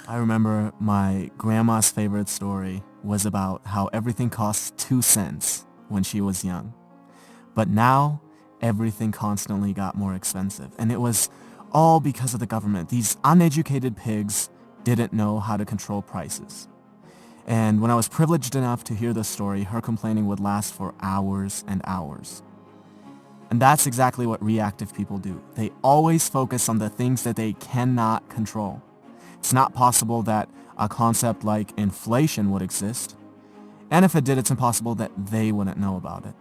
I remember my grandma's favorite story was about how everything cost 2 cents when she was young. But now, everything constantly got more expensive. And it was all because of the government. These uneducated pigs didn't know how to control prices. And when I was privileged enough to hear this story, her complaining would last for hours and hours. And that's exactly what reactive people do. They always focus on the things that they cannot control. It's not possible that a concept like inflation would exist. And if it did, it's impossible that they wouldn't know about it.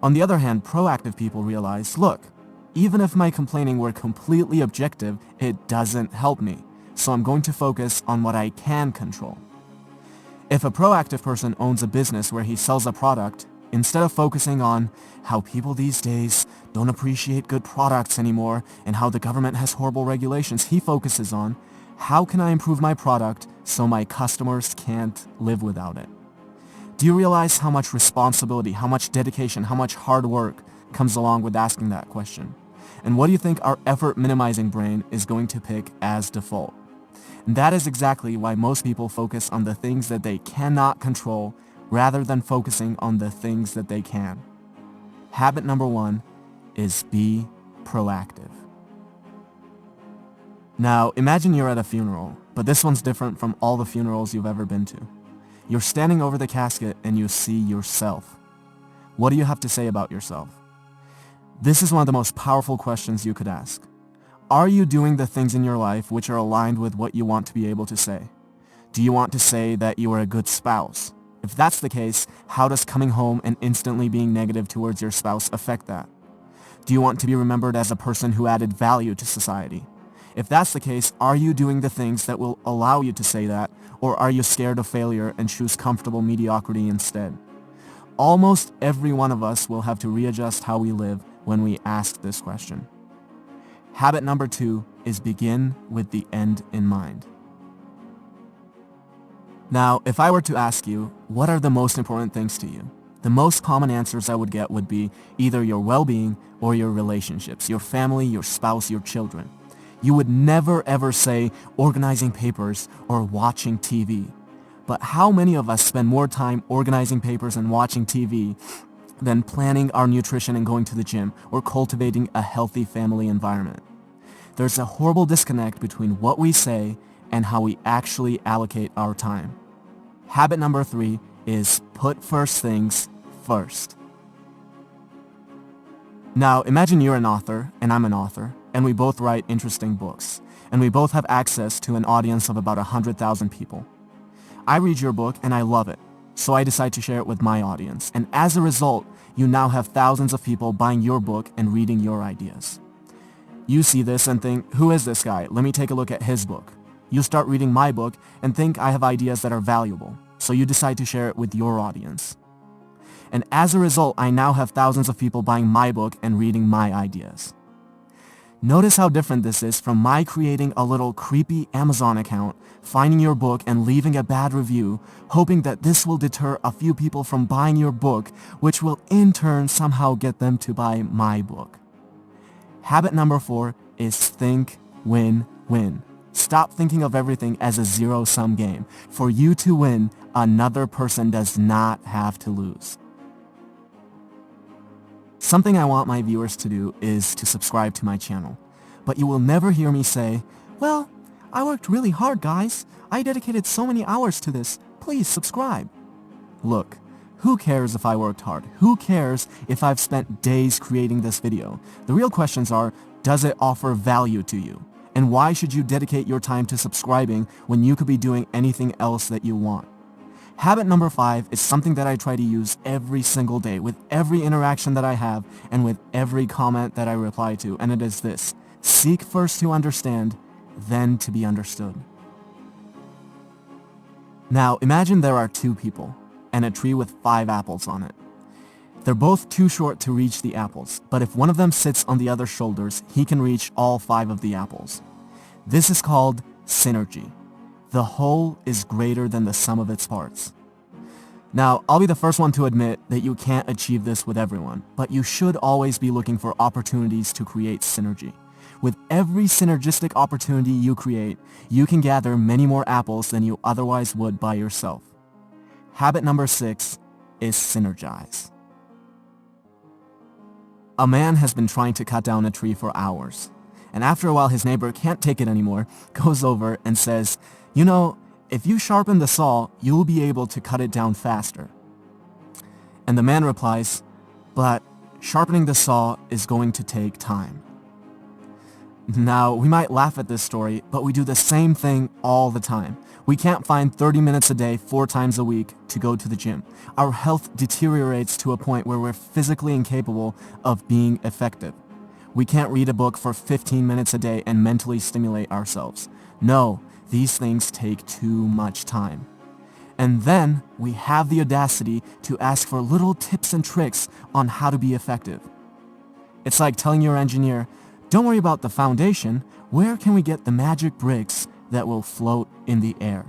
On the other hand, proactive people realize, look, even if my complaining were completely objective, it doesn't help me. So I'm going to focus on what I can control. If a proactive person owns a business where he sells a product, instead of focusing on how people these days don't appreciate good products anymore and how the government has horrible regulations, he focuses on how can I improve my product so my customers can't live without it. Do you realize how much responsibility, how much dedication, how much hard work comes along with asking that question? And what do you think our effort-minimizing brain is going to pick as default? And that is exactly why most people focus on the things that they cannot control rather than focusing on the things that they can. Habit number 1 is be proactive. Now, imagine you're at a funeral, but this one's different from all the funerals you've ever been to. You're standing over the casket and you see yourself. What do you have to say about yourself? This is one of the most powerful questions you could ask. Are you doing the things in your life which are aligned with what you want to be able to say? Do you want to say that you are a good spouse? If that's the case, how does coming home and instantly being negative towards your spouse affect that? Do you want to be remembered as a person who added value to society? If that's the case, are you doing the things that will allow you to say that, or are you scared of failure and choose comfortable mediocrity instead? Almost every one of us will have to readjust how we live when we ask this question. Habit number 2 is begin with the end in mind. Now, if I were to ask you, what are the most important things to you? The most common answers I would get would be either your well-being or your relationships, your family, your spouse, your children. You would never ever say organizing papers or watching TV. But how many of us spend more time organizing papers and watching TV than planning our nutrition and going to the gym or cultivating a healthy family environment? There's a horrible disconnect between what we say and how we actually allocate our time. Habit number 3 is put first things first. Now, imagine you're an author and I'm an author, and we both write interesting books, and we both have access to an audience of about 100,000 people. I read your book and I love it, so I decide to share it with my audience, and as a result, you now have thousands of people buying your book and reading your ideas. You see this and think, who is this guy? Let me take a look at his book. You start reading my book and think I have ideas that are valuable, so you decide to share it with your audience. And as a result, I now have thousands of people buying my book and reading my ideas. Notice how different this is from my creating a little creepy Amazon account, finding your book and leaving a bad review, hoping that this will deter a few people from buying your book, which will in turn somehow get them to buy my book. Habit number 4 is think win-win. Stop thinking of everything as a zero-sum game. For you to win, another person does not have to lose. Something I want my viewers to do is to subscribe to my channel. But you will never hear me say, well, I worked really hard, guys. I dedicated so many hours to this. Please subscribe. Look, who cares if I worked hard? Who cares if I've spent days creating this video? The real questions are, does it offer value to you? And why should you dedicate your time to subscribing when you could be doing anything else that you want? Habit number 5 is something that I try to use every single day with every interaction that I have and with every comment that I reply to, and it is this: seek first to understand, then to be understood. Now, imagine there are 2 people and a tree with 5 apples on it. They're both too short to reach the apples, but if one of them sits on the other's shoulders, he can reach all 5 of the apples. This is called synergy. The whole is greater than the sum of its parts. Now, I'll be the first one to admit that you can't achieve this with everyone, but you should always be looking for opportunities to create synergy. With every synergistic opportunity you create, you can gather many more apples than you otherwise would by yourself. Habit number 6 is synergize. A man has been trying to cut down a tree for hours, and after a while his neighbor can't take it anymore, goes over and says, "You know, if you sharpen the saw, you'll be able to cut it down faster." And the man replies, "But sharpening the saw is going to take time." Now, we might laugh at this story, but we do the same thing all the time. We can't find 30 minutes a day, 4 times a week, to go to the gym. Our health deteriorates to a point where we're physically incapable of being effective. We can't read a book for 15 minutes a day and mentally stimulate ourselves. No, these things take too much time. And then we have the audacity to ask for little tips and tricks on how to be effective. It's like telling your engineer, "Don't worry about the foundation. Where can we get the magic bricks that will float in the air?"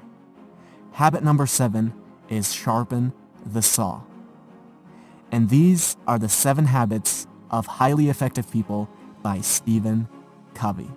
Habit number 7 is sharpen the saw. And these are the 7 habits of highly effective people by Stephen Covey.